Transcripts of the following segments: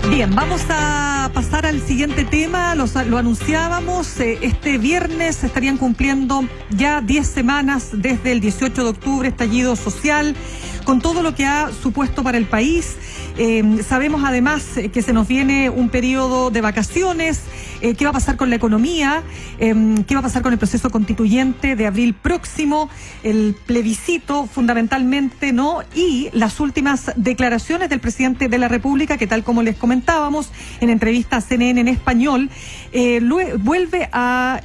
Bien, vamos a pasar al siguiente tema. Lo anunciábamos, este viernes se estarían cumpliendo ya 10 semanas desde el 18 de octubre, estallido social, con todo lo que ha supuesto para el país. Sabemos además que se nos viene un periodo de vacaciones. ¿Qué va a pasar con la economía? ¿Qué va a pasar con el proceso constituyente de abril próximo? El plebiscito fundamentalmente, ¿no? Y las últimas declaraciones del presidente de la República, que tal como les comentábamos en entrevista a CNN en español, vuelve a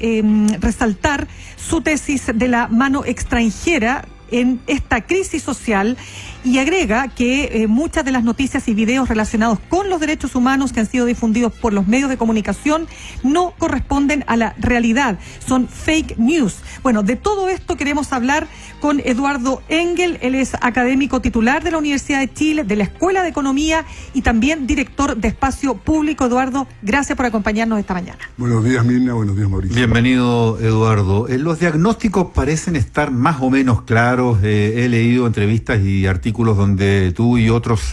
resaltar su tesis de la mano extranjera en esta crisis social, y agrega que muchas de las noticias y videos relacionados con los derechos humanos que han sido difundidos por los medios de comunicación no corresponden a la realidad, son fake news. Bueno, de todo esto queremos hablar con Eduardo Engel. Él es académico titular de la Universidad de Chile, de la Escuela de Economía y también director de Espacio Público. Eduardo, gracias por acompañarnos esta mañana. Buenos días, Mirna. Buenos días, Mauricio. Bienvenido, Eduardo. Los diagnósticos parecen estar más o menos claros. He leído entrevistas y artículos donde tú y otros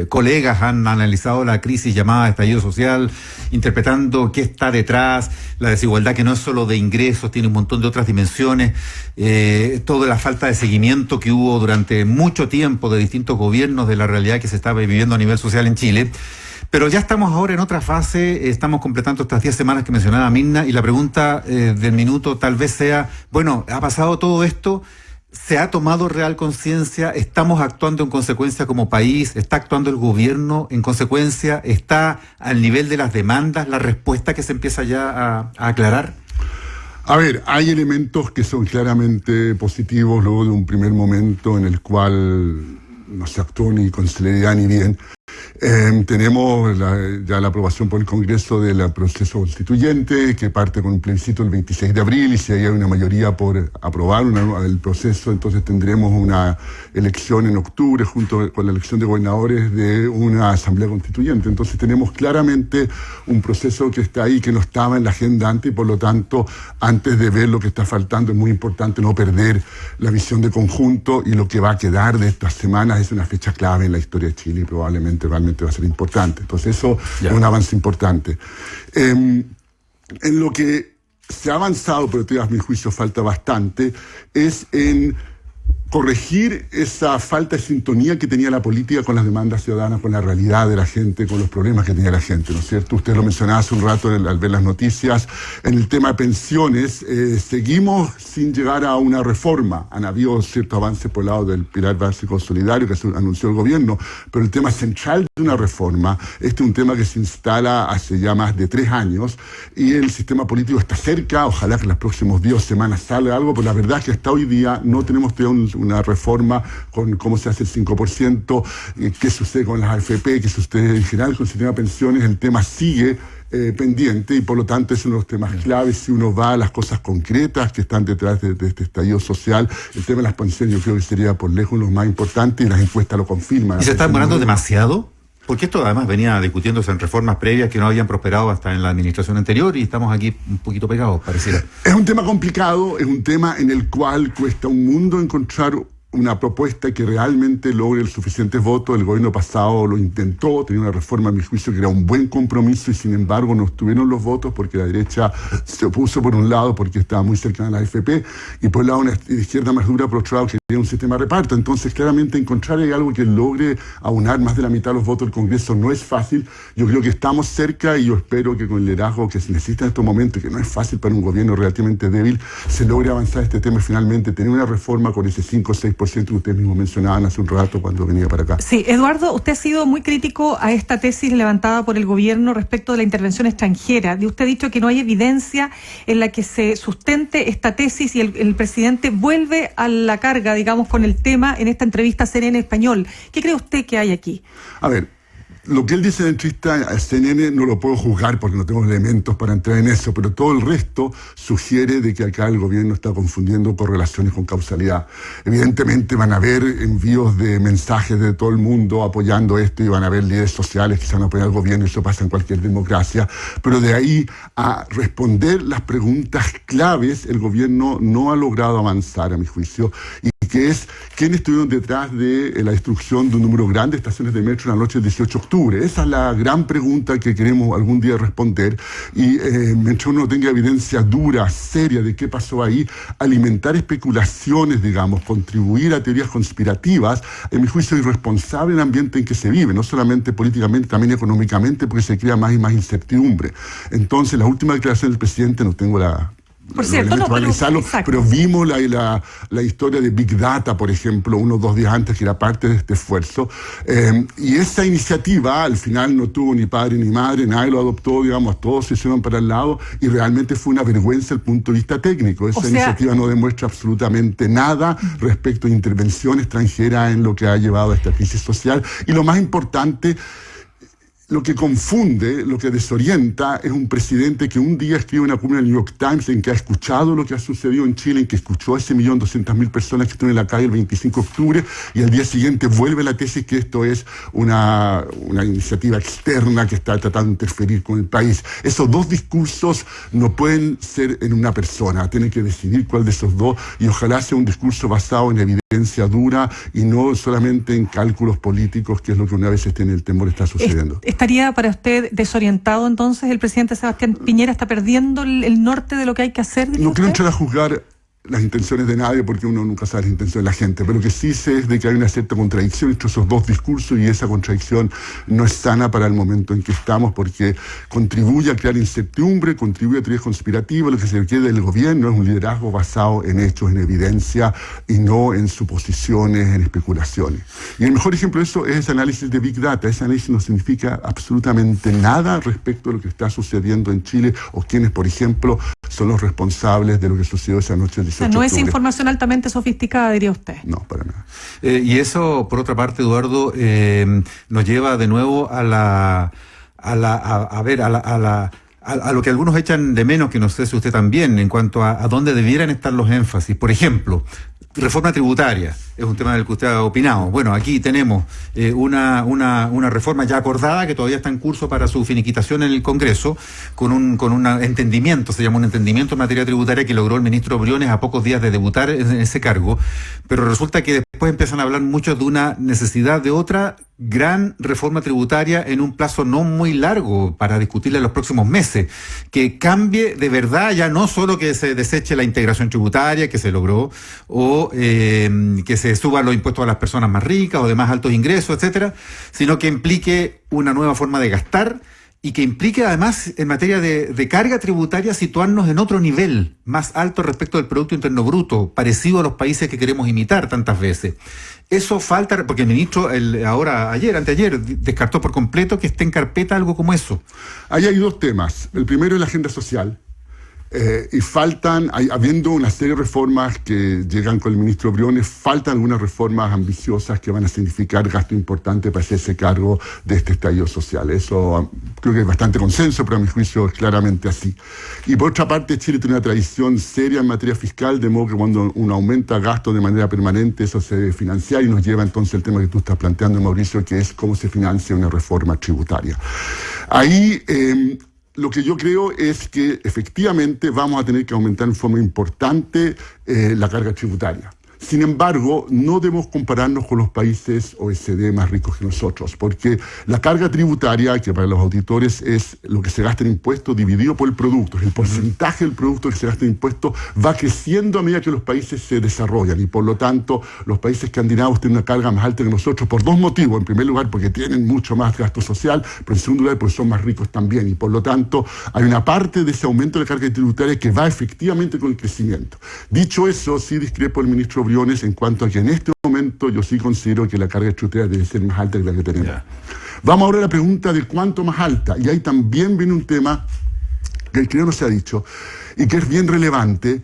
colegas han analizado la crisis llamada estallido social, interpretando qué está detrás, la desigualdad que no es solo de ingresos, tiene un montón de otras dimensiones, toda la falta de seguimiento que hubo durante mucho tiempo de distintos gobiernos de la realidad que se estaba viviendo a nivel social en Chile. Pero ya estamos ahora en otra fase, estamos completando estas 10 semanas que mencionaba Mirna, y la pregunta del minuto tal vez sea, bueno, ha pasado todo esto, ¿se ha tomado real conciencia? ¿Estamos actuando en consecuencia como país? ¿Está actuando el gobierno en consecuencia? ¿Está al nivel de las demandas la respuesta que se empieza ya a aclarar? A ver, hay elementos que son claramente positivos luego de un primer momento en el cual no se actuó ni con celeridad ni bien. Tenemos ya la aprobación por el Congreso del proceso constituyente, que parte con un plebiscito el 26 de abril, y si hay una mayoría por aprobar el proceso, entonces tendremos una elección en octubre, junto con la elección de gobernadores, de una asamblea constituyente. Entonces tenemos claramente un proceso que está ahí, que no estaba en la agenda antes, y por lo tanto, antes de ver lo que está faltando, es muy importante no perder la visión de conjunto, y lo que va a quedar de estas semanas es una fecha clave en la historia de Chile, y probablemente realmente va a ser importante. Entonces eso es un avance importante. En lo que se ha avanzado, pero todavía a mi juicio falta bastante, es en corregir esa falta de sintonía que tenía la política con las demandas ciudadanas, con la realidad de la gente, con los problemas que tenía la gente, ¿no es cierto? Usted lo mencionaba hace un rato al ver las noticias. En el tema de pensiones, seguimos sin llegar a una reforma. Han habido ciertos avances por el lado del pilar básico solidario que anunció el gobierno, pero el tema central de una reforma, este es un tema que se instala hace ya más de 3 años, y el sistema político está cerca. Ojalá que en las próximas 10 semanas salga algo, pero la verdad es que hasta hoy día no tenemos todavía una reforma con cómo se hace el 5%, qué sucede con las AFP, qué sucede en general con el sistema de pensiones. El tema sigue pendiente, y por lo tanto es uno de los temas claves si uno va a las cosas concretas que están detrás de este estallido social. El tema de las pensiones yo creo que sería por lejos lo más importante, y las encuestas lo confirman. ¿Y se está demorando demasiado? Porque esto además venía discutiéndose en reformas previas que no habían prosperado hasta en la administración anterior, y estamos aquí un poquito pegados, pareciera. Es un tema complicado, es un tema en el cual cuesta un mundo encontrar una propuesta que realmente logre los suficientes votos. El gobierno pasado lo intentó, tenía una reforma, a mi juicio, que era un buen compromiso, y sin embargo no obtuvieron los votos porque la derecha se opuso por un lado porque estaba muy cercana a la AFP, y por el lado una izquierda más dura por otro lado quería un sistema de reparto. Entonces claramente encontrar algo que logre aunar más de la mitad de los votos del Congreso no es fácil. Yo creo que estamos cerca, y yo espero que con el liderazgo que se necesita en estos momentos, que no es fácil para un gobierno relativamente débil, se logre avanzar este tema y finalmente tener una reforma con ese 5 o 6% que ustedes mismos mencionaban hace un rato cuando venía para acá. Sí, Eduardo, usted ha sido muy crítico a esta tesis levantada por el gobierno respecto de la intervención extranjera. Usted ha dicho que no hay evidencia en la que se sustente esta tesis, y el presidente vuelve a la carga, digamos, con el tema en esta entrevista a CNN Español. ¿Qué cree usted que hay aquí? A ver, lo que él dice en la entrevista a CNN no lo puedo juzgar porque no tengo elementos para entrar en eso, pero todo el resto sugiere de que acá el gobierno está confundiendo correlaciones con causalidad. Evidentemente van a haber envíos de mensajes de todo el mundo apoyando esto, y van a haber líderes sociales que se van a apoyar al gobierno, y eso pasa en cualquier democracia, pero de ahí a responder las preguntas claves, el gobierno no ha logrado avanzar, a mi juicio, y que es quiénes estuvieron detrás de la destrucción de un número grande de estaciones de metro en la noche del 18 de octubre. Esa es la gran pregunta que queremos algún día responder, y mientras uno tenga evidencia dura, seria de qué pasó ahí, alimentar especulaciones, digamos, contribuir a teorías conspirativas, en mi juicio irresponsable en el ambiente en que se vive, no solamente políticamente, también económicamente, porque se crea más y más incertidumbre. Entonces, la última declaración del presidente, no tengo por cierto, pero vimos la historia de Big Data, por ejemplo, 1 o 2 días antes, que era parte de este esfuerzo. Y esa iniciativa, al final, no tuvo ni padre ni madre, nadie lo adoptó, digamos, todos se hicieron para el lado, y realmente fue una vergüenza desde el punto de vista técnico. Esa iniciativa no demuestra absolutamente nada respecto a intervención extranjera en lo que ha llevado a esta crisis social. Y lo más importante, lo que confunde, lo que desorienta, es un presidente que un día escribe una columna en el New York Times en que ha escuchado lo que ha sucedido en Chile, en que escuchó a 1.200.000 personas que están en la calle el 25 de octubre, y al día siguiente vuelve la tesis que esto es una iniciativa externa que está tratando de interferir con el país. Esos dos discursos no pueden ser en una persona, tienen que decidir cuál de esos dos, y ojalá sea un discurso basado en evidencia dura y no solamente en cálculos políticos, que es lo que una vez tiene el temor está sucediendo. ¿Estaría para usted desorientado entonces? ¿El presidente Sebastián Piñera está perdiendo el norte de lo que hay que hacer? No quiero entrar a juzgar las intenciones de nadie, porque uno nunca sabe las intenciones de la gente, pero lo que sí sé es de que hay una cierta contradicción entre esos dos discursos, y esa contradicción no es sana para el momento en que estamos, porque contribuye a crear incertidumbre, contribuye a teorías conspirativas. Lo que se requiere del gobierno es un liderazgo basado en hechos, en evidencia, y no en suposiciones, en especulaciones. Y el mejor ejemplo de eso es ese análisis de Big Data. Ese análisis no significa absolutamente nada respecto a lo que está sucediendo en Chile, o quienes, por ejemplo, son los responsables de lo que sucedió esa noche del 18 de octubre. No es información altamente sofisticada, diría usted. No, para nada. Y eso, por otra parte, Eduardo, nos lleva de nuevo a lo que algunos echan de menos, que no sé si usted también, en cuanto a dónde debieran estar los énfasis. Por ejemplo, reforma tributaria es un tema del que usted ha opinado. Bueno, aquí tenemos una reforma ya acordada que todavía está en curso para su finiquitación en el Congreso, con un entendimiento, se llama un entendimiento en materia tributaria, que logró el ministro Briones a pocos días de debutar en ese cargo, pero resulta que después empiezan a hablar mucho de una necesidad de otra gran reforma tributaria en un plazo no muy largo para discutirla en los próximos meses, que cambie de verdad, ya no solo que se deseche la integración tributaria que se logró, o que se suban los impuestos a las personas más ricas o de más altos ingresos, etcétera, sino que implique una nueva forma de gastar, y que implique además, en materia de carga tributaria, situarnos en otro nivel más alto respecto del Producto Interno Bruto, parecido a los países que queremos imitar tantas veces. Eso falta, porque el ministro anteayer, descartó por completo que esté en carpeta algo como eso. Ahí hay dos temas. El primero es la agenda social. Y habiendo una serie de reformas que llegan con el ministro Briones, faltan algunas reformas ambiciosas que van a significar gasto importante para hacerse cargo de este estallido social. Eso creo que hay bastante consenso, pero a mi juicio es claramente así. Y por otra parte, Chile tiene una tradición seria en materia fiscal, de modo que cuando uno aumenta gastos de manera permanente, eso se debe financiar, y nos lleva entonces al tema que tú estás planteando, Mauricio, que es cómo se financia una reforma tributaria. Ahí lo que yo creo es que efectivamente vamos a tener que aumentar en forma importante la carga tributaria. Sin embargo, no debemos compararnos con los países OECD más ricos que nosotros, porque la carga tributaria, que para los auditores es lo que se gasta en impuestos dividido por el producto, el porcentaje del producto que se gasta en impuestos, va creciendo a medida que los países se desarrollan, y por lo tanto los países escandinavos tienen una carga más alta que nosotros por dos motivos. En primer lugar, porque tienen mucho más gasto social, pero en segundo lugar, porque son más ricos también, y por lo tanto hay una parte de ese aumento de la carga tributaria que va efectivamente con el crecimiento. Dicho eso, sí discrepo del ministro Briones en cuanto a que en este momento yo sí considero que la carga tributaria debe ser más alta que la que tenemos. Vamos ahora a la pregunta de cuánto más alta, y ahí también viene un tema que creo no se ha dicho y que es bien relevante.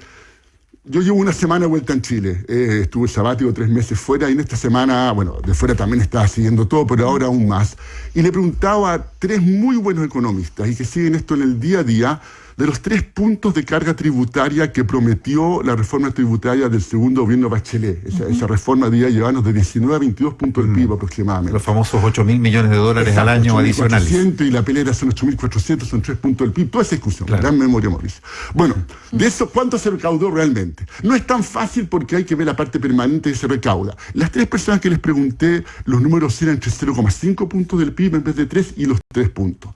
Yo llevo una semana de vuelta en Chile, estuve sabático 3 meses fuera, y en esta semana, bueno, de fuera también estaba siguiendo todo, pero ahora aún más, y le preguntaba a 3 muy buenos economistas y que siguen esto en el día a día, de los 3 puntos de carga tributaria que prometió la reforma tributaria del segundo gobierno Bachelet. Esa reforma debía llevarnos de 19 a 22 puntos del PIB aproximadamente. Los famosos 8.000 millones de dólares al año adicionales. Y la pelea son 8.400, son 3 puntos del PIB. Toda esa discusión, claro. Gran memoria, Mauricio. Bueno, de eso, ¿cuánto se recaudó realmente? No es tan fácil porque hay que ver la parte permanente que se recauda. Las 3 personas que les pregunté, los números eran entre 0,5 puntos del PIB en vez de 3 y los 3 puntos.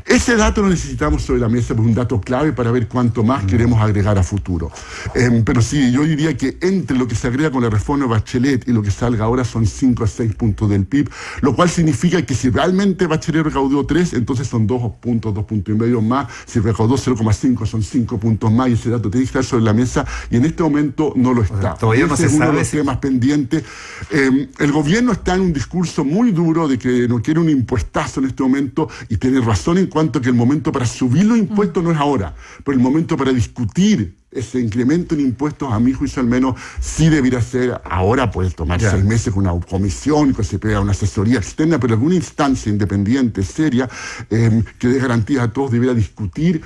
Ese dato lo necesitamos sobre la mesa, porque es un dato clave para ver cuánto más queremos agregar a futuro. Pero sí, yo diría que entre lo que se agrega con la reforma Bachelet y lo que salga ahora son 5 a 6 puntos del PIB, lo cual significa que si realmente Bachelet recaudó 3, entonces son 2 puntos y medio más. Si recaudó 0,5 son 5 puntos más, y ese dato tiene que estar sobre la mesa, y en este momento no lo está. Todavía no se sabe. Es uno de los temas pendientes. El gobierno está en un discurso muy duro de que no quiere un impuestazo en este momento, y tiene razón en cuanto a que el momento para subir los impuestos no es ahora, pero el momento para discutir ese incremento en impuestos, a mi juicio al menos, sí debería ser ahora. Puede tomar 6 meses con una comisión, que se pida una asesoría externa, pero alguna instancia independiente, seria, que dé garantías a todos, debería discutir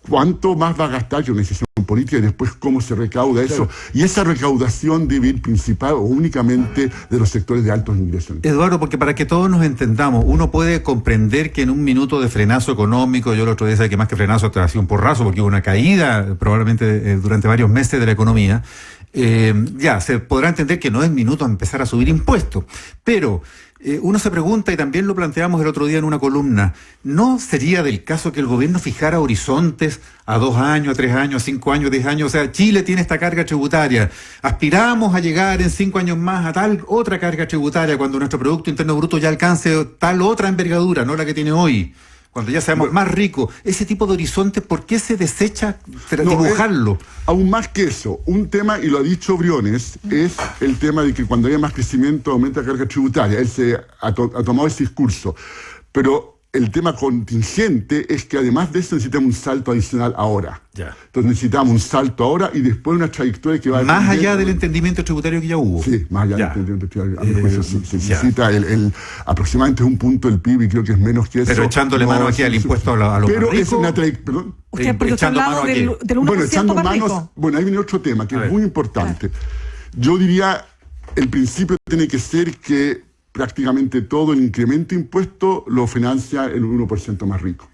cuánto más va a gastar, que una decisión política, y después cómo se recauda eso. Y esa recaudación debe ir principal o únicamente de los sectores de altos ingresos. Eduardo, porque para que todos nos entendamos, uno puede comprender que en un minuto de frenazo económico, yo el otro día decía que más que frenazo, ha sido un porrazo, porque hubo una caída probablemente durante varios meses de la economía, ya se podrá entender que no es minuto a empezar a subir impuestos, pero uno se pregunta, y también lo planteamos el otro día en una columna, ¿no sería del caso que el gobierno fijara horizontes a 2 años, a 3 años, a 5 años, 10 años? O sea, Chile tiene esta carga tributaria, aspiramos a llegar en 5 años más a tal otra carga tributaria cuando nuestro Producto Interno Bruto ya alcance tal otra envergadura, no la que tiene hoy. Cuando ya seamos más ricos, ese tipo de horizontes, ¿por qué se desecha dibujarlo? Aún más que eso, un tema, y lo ha dicho Briones, es el tema de que cuando haya más crecimiento aumenta la carga tributaria. Él se ha tomado ese discurso. Pero el tema contingente es que además de eso necesitamos un salto adicional ahora. Ya. Entonces necesitamos un salto ahora y después una trayectoria que va a... Más allá del entendimiento tributario que ya hubo. Sí, más allá del entendimiento tributario. A mi juicio sí, se necesita aproximadamente 1 punto del PIB, y creo que es menos que eso. Pero echándole mano aquí al impuesto a los pero más ricos. Es una trayectoria... Usted, porque usted ha hablado del 1% más rico. Bueno, ahí viene otro tema que es muy importante. Claro. Yo diría, el principio tiene que ser que prácticamente todo el incremento de impuestos lo financia el 1% más rico.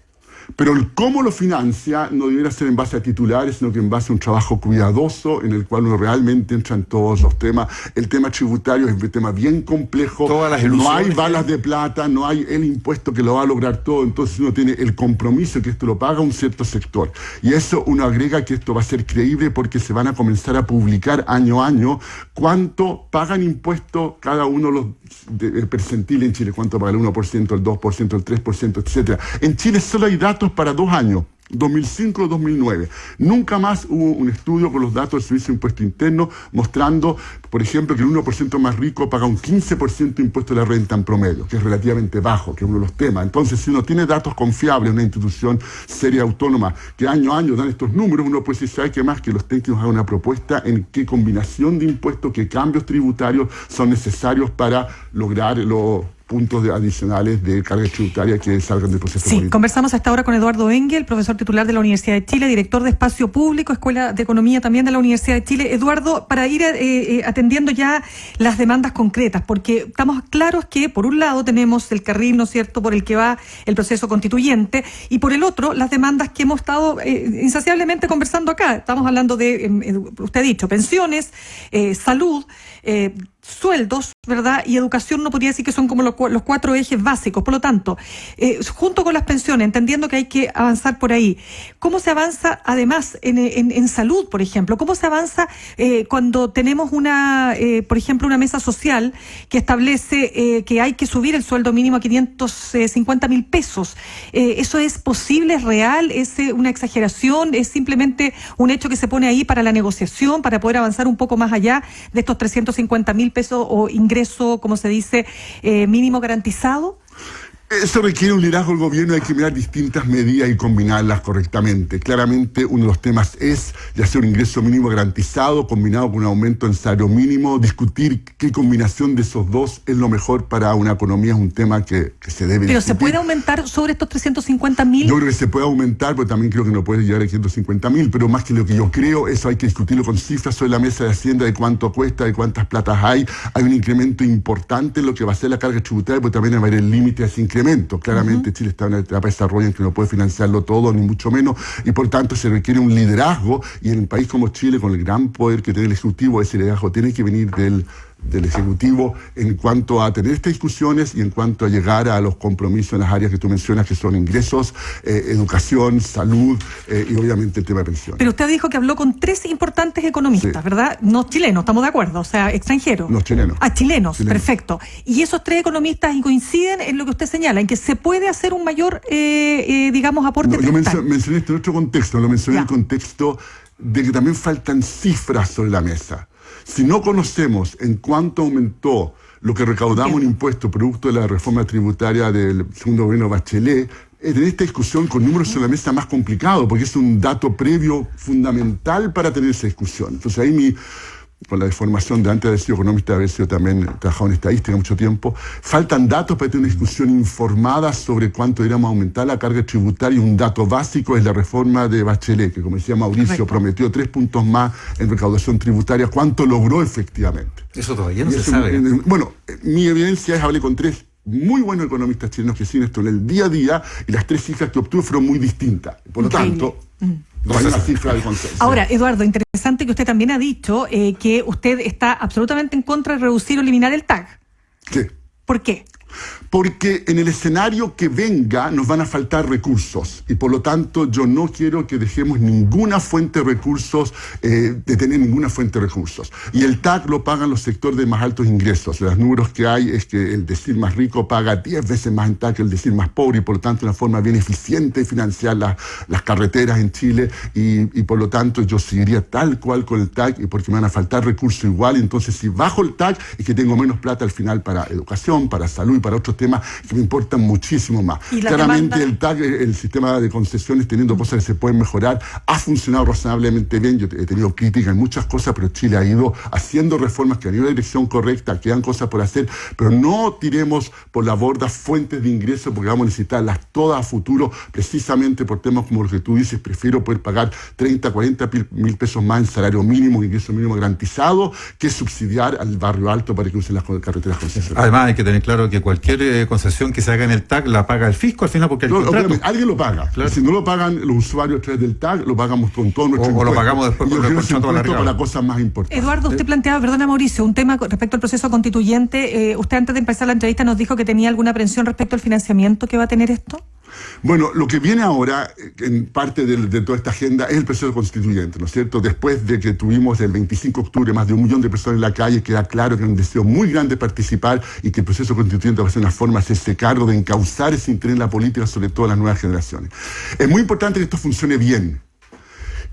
Pero el cómo lo financia no debería ser en base a titulares, sino que en base a un trabajo cuidadoso en el cual uno realmente entra en todos los temas. El tema tributario es un tema bien complejo. No hay balas de plata, no hay el impuesto que lo va a lograr todo. Entonces uno tiene el compromiso que esto lo paga un cierto sector. Y eso uno agrega que esto va a ser creíble porque se van a comenzar a publicar año a año cuánto pagan impuestos cada uno de los percentiles en Chile, cuánto paga el 1%, el 2%, el 3%, etcétera. En Chile solo hay datos para 2 años, 2005 o 2009. Nunca más hubo un estudio con los datos del Servicio de Impuesto Interno mostrando, por ejemplo, que el 1% más rico paga un 15% de impuesto de la renta en promedio, que es relativamente bajo, que es uno de los temas. Entonces, si uno tiene datos confiables, una institución seria, autónoma, que año a año dan estos números, uno puede decir, ¿sabe qué más? Que los técnicos hagan una propuesta en qué combinación de impuestos, qué cambios tributarios son necesarios para lograr los puntos adicionales de carga tributaria que salgan del proceso político. Conversamos hasta ahora con Eduardo Engel, profesor titular de la Universidad de Chile, director de Espacio Público, Escuela de Economía también de la Universidad de Chile. Eduardo, para ir atendiendo ya las demandas concretas, porque estamos claros que por un lado tenemos el carril, ¿no es cierto?, por el que va el proceso constituyente, y por el otro las demandas que hemos estado insaciablemente conversando acá. Estamos hablando de, usted ha dicho, pensiones, salud, sueldos, ¿verdad? Y educación, no podría decir que son como los 4 ejes básicos. Por lo tanto, junto con las pensiones, entendiendo que hay que avanzar por ahí, ¿cómo se avanza además en salud, por ejemplo? ¿Cómo se avanza cuando tenemos por ejemplo, una mesa social que establece que hay que subir el sueldo mínimo a 550.000 pesos? ¿Eso es posible, es real, es una exageración, es simplemente un hecho que se pone ahí para la negociación, para poder avanzar un poco más allá de estos 350.000 pesos o ingreso, como se dice, mínimo garantizado? Eso requiere un liderazgo del gobierno, hay que mirar distintas medidas y combinarlas correctamente. Claramente uno de los temas es ya sea un ingreso mínimo garantizado combinado con un aumento en salario mínimo. Discutir qué combinación de esos dos es lo mejor para una economía es un tema que se debe discutir. ¿Pero se puede aumentar sobre estos 350.000? Yo creo que se puede aumentar, pero también creo que no puede llegar a 150.000, pero más que lo que yo creo, eso hay que discutirlo con cifras sobre la mesa de Hacienda, de cuánto cuesta, de cuántas platas hay. Hay un incremento importante en lo que va a ser la carga tributaria, pero también va a haber el límite a ese incremento. Claramente Chile está en una etapa de desarrollo en que no puede financiarlo todo, ni mucho menos, y por tanto se requiere un liderazgo, y en un país como Chile, con el gran poder que tiene el Ejecutivo, ese liderazgo tiene que venir del Ejecutivo en cuanto a tener estas discusiones y en cuanto a llegar a los compromisos en las áreas que tú mencionas, que son ingresos, educación, salud y obviamente el tema de pensiones. Pero usted dijo que habló con 3 importantes economistas, sí, ¿verdad? No chilenos, estamos de acuerdo, o sea, extranjeros. No, chilenos. Ah, chilenos, perfecto. Y esos 3 economistas coinciden en lo que usted señala, en que se puede hacer un mayor, digamos, aporte. No, yo mencioné esto en otro contexto, lo mencioné en el contexto de que también faltan cifras sobre la mesa. Si no conocemos en cuánto aumentó lo que recaudamos en impuestos producto de la reforma tributaria del segundo gobierno Bachelet, tener esta discusión con números sobre la mesa es más complicado, porque es un dato previo fundamental para tener esa discusión. Entonces ahí con la deformación de antes de haber sido economista, de haber sido también trabajado en estadística mucho tiempo, faltan datos para tener una discusión informada sobre cuánto deberíamos aumentar la carga tributaria. Un dato básico es la reforma de Bachelet, que como decía Mauricio, prometió 3 puntos más en recaudación tributaria. ¿Cuánto logró efectivamente? Eso todavía no se sabe. Bueno, mi evidencia es, hablé con 3 muy buenos economistas chilenos que siguen esto en el día a día, y las 3 cifras que obtuve fueron muy distintas. Por lo tanto, no hay una cifra de consenso. Ahora, Eduardo, interesante que usted también ha dicho que usted está absolutamente en contra de reducir o eliminar el TAC. Sí. ¿Por qué? Porque en el escenario que venga nos van a faltar recursos, y por lo tanto yo no quiero que dejemos ninguna fuente de recursos, de tener ninguna fuente de recursos. Y el TAC lo pagan los sectores de más altos ingresos. Los números que hay es que el decil más rico paga 10 veces más en TAC que el decil más pobre, y por lo tanto una forma bien eficiente de financiar las carreteras en Chile, y por lo tanto yo seguiría tal cual con el TAC, y porque me van a faltar recursos igual. Entonces si bajo el TAC es que tengo menos plata al final para educación, para salud y para otros temas que me importan muchísimo más. Claramente el TAC, el sistema de concesiones, teniendo cosas que se pueden mejorar, ha funcionado razonablemente bien. Yo he tenido críticas en muchas cosas, pero Chile ha ido haciendo reformas que han ido en la dirección correcta, quedan cosas por hacer, pero no tiremos por la borda fuentes de ingresos, porque vamos a necesitarlas todas a futuro, precisamente por temas como los que tú dices. Prefiero poder pagar 30, 40 mil pesos más en salario mínimo, ingreso mínimo garantizado, que subsidiar al barrio alto para que usen las carreteras concesionarias. Además hay que tener claro que cualquier concesión que se haga en el TAC la paga el fisco al final, porque el contrato... alguien lo paga. Claro. Si no lo pagan los usuarios a través del TAC, lo pagamos con todo nuestro impuesto. O lo pagamos después con el contrato alargado. Para cosas más importantes. Eduardo, usted planteaba, perdona Mauricio, un tema respecto al proceso constituyente. Usted antes de empezar la entrevista nos dijo que tenía alguna aprensión respecto al financiamiento que va a tener esto. Bueno, lo que viene ahora, en parte de toda esta agenda, es el proceso constituyente, ¿no es cierto? Después de que tuvimos el 25 de octubre más de 1 millón de personas en la calle, queda claro que hay un deseo muy grande de participar, y que el proceso constituyente va a ser una forma de hacerse cargo de encauzar ese interés en la política, sobre todo en las nuevas generaciones. Es muy importante que esto funcione bien.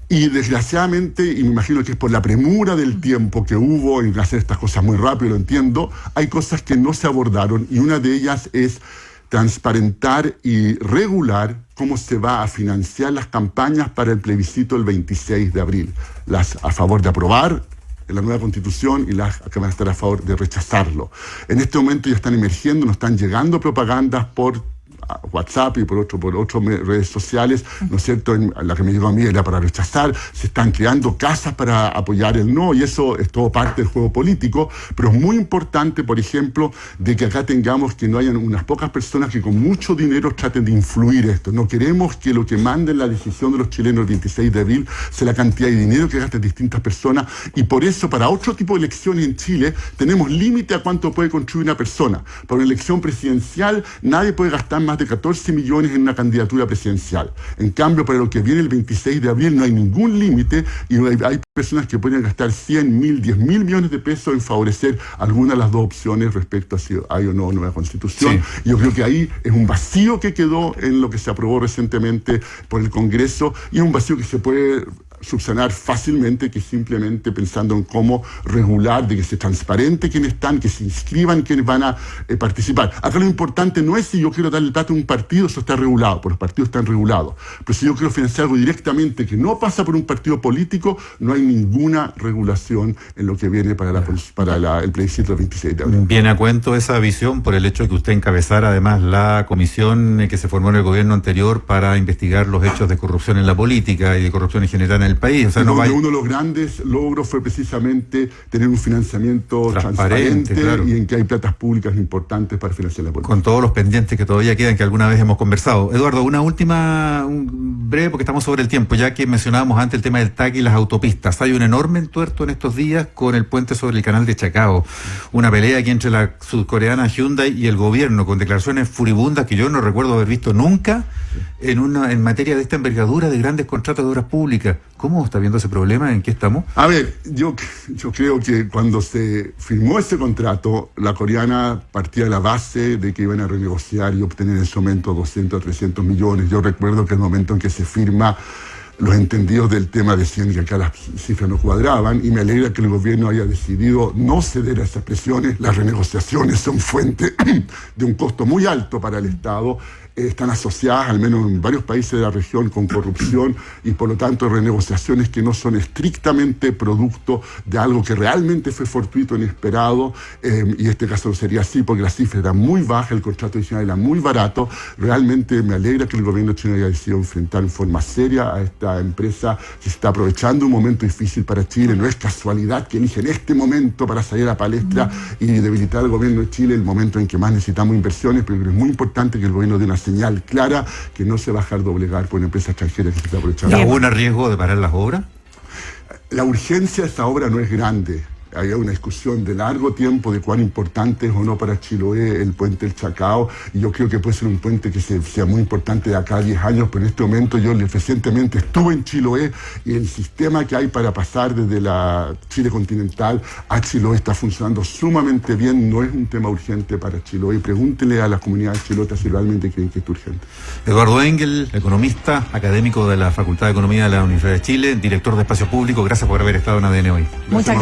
Y desgraciadamente, y me imagino que es por la premura del tiempo que hubo en hacer estas cosas muy rápido, lo entiendo, hay cosas que no se abordaron, y una de ellas es transparentar y regular cómo se va a financiar las campañas para el plebiscito el 26 de abril. Las a favor de aprobar la nueva constitución y las que van a estar a favor de rechazarlo. En este momento ya están emergiendo, nos están llegando propagandas por WhatsApp y por otras redes sociales, ¿no es cierto? La que me llegó a mí era para rechazar. Se están creando casas para apoyar el no, y eso es todo parte del juego político, pero es muy importante, por ejemplo, de que acá tengamos que no hayan unas pocas personas que con mucho dinero traten de influir esto. No queremos que lo que mande la decisión de los chilenos el 26 de abril sea la cantidad de dinero que gastan distintas personas, y por eso para otro tipo de elecciones en Chile tenemos límite a cuánto puede contribuir una persona. Para una elección presidencial nadie puede gastar más de 14 millones en una candidatura presidencial. En cambio, para lo que viene el 26 de abril no hay ningún límite, y hay personas que pueden gastar 100, 1.000, 10.000 millones de pesos en favorecer alguna de las dos opciones respecto a si hay o no nueva constitución. Sí. Yo creo que ahí es un vacío que quedó en lo que se aprobó recientemente por el Congreso, y es un vacío que se puede subsanar fácilmente que simplemente pensando en cómo regular, de que sea transparente quiénes están, que se inscriban quienes van a participar. Acá lo importante no es si yo quiero darle plata a un partido, eso está regulado, porque los partidos están regulados. Pero si yo quiero financiar algo directamente que no pasa por un partido político, no hay ninguna regulación en lo que viene para el plebiscito del 26 de abril. Viene a cuento esa visión por el hecho de que usted encabezara además la comisión que se formó en el gobierno anterior para investigar los hechos de corrupción en la política y de corrupción en general en el país. O sea, uno de los grandes logros fue precisamente tener un financiamiento transparente claro, y en que hay platas públicas importantes para financiar la política. Con todos los pendientes que todavía quedan, que alguna vez hemos conversado. Eduardo, una última, breve, porque estamos sobre el tiempo, ya que mencionábamos antes el tema del TAC y las autopistas. Hay un enorme entuerto en estos días con el puente sobre el canal de Chacao. Una pelea aquí entre la sudcoreana Hyundai y el gobierno, con declaraciones furibundas que yo no recuerdo haber visto nunca en materia de esta envergadura de grandes contratos de obras públicas. ¿Cómo está viendo ese problema? ¿En qué estamos? A ver, yo creo que cuando se firmó ese contrato, la coreana partía de la base de que iban a renegociar y obtener en ese momento 200 o 300 millones. Yo recuerdo que el momento en que se firma, los entendidos del tema decían que acá las cifras no cuadraban, y me alegra que el gobierno haya decidido no ceder a esas presiones. Las renegociaciones son fuente de un costo muy alto para el Estado. Están asociadas, al menos en varios países de la región, con corrupción, y por lo tanto renegociaciones que no son estrictamente producto de algo que realmente fue fortuito, inesperado, y este caso sería así porque la cifra era muy baja, el contrato adicional era muy barato. Realmente me alegra que el gobierno chino haya decidido enfrentar en forma seria a esta empresa que se está aprovechando un momento difícil para Chile. No es casualidad que eligen este momento para salir a la palestra y debilitar al gobierno de Chile, el momento en que más necesitamos inversiones, pero es muy importante que el gobierno dé una señal clara que no se va a dejar doblegar por una empresa extranjera que se está aprovechando. ¿Y algún riesgo de parar las obras? La urgencia de esta obra no es grande. Hay una discusión de largo tiempo de cuán importante es o no para Chiloé el puente del Chacao, y yo creo que puede ser un puente que sea muy importante de acá a 10 años, pero en este momento yo recientemente estuve en Chiloé y el sistema que hay para pasar desde la Chile continental a Chiloé está funcionando sumamente bien. No es un tema urgente para Chiloé, y pregúntele a las comunidades chilotas si realmente creen que es urgente. Eduardo Engel, economista, académico de la Facultad de Economía de la Universidad de Chile, director de Espacio Público, gracias por haber estado en ADN hoy. Muchas gracias.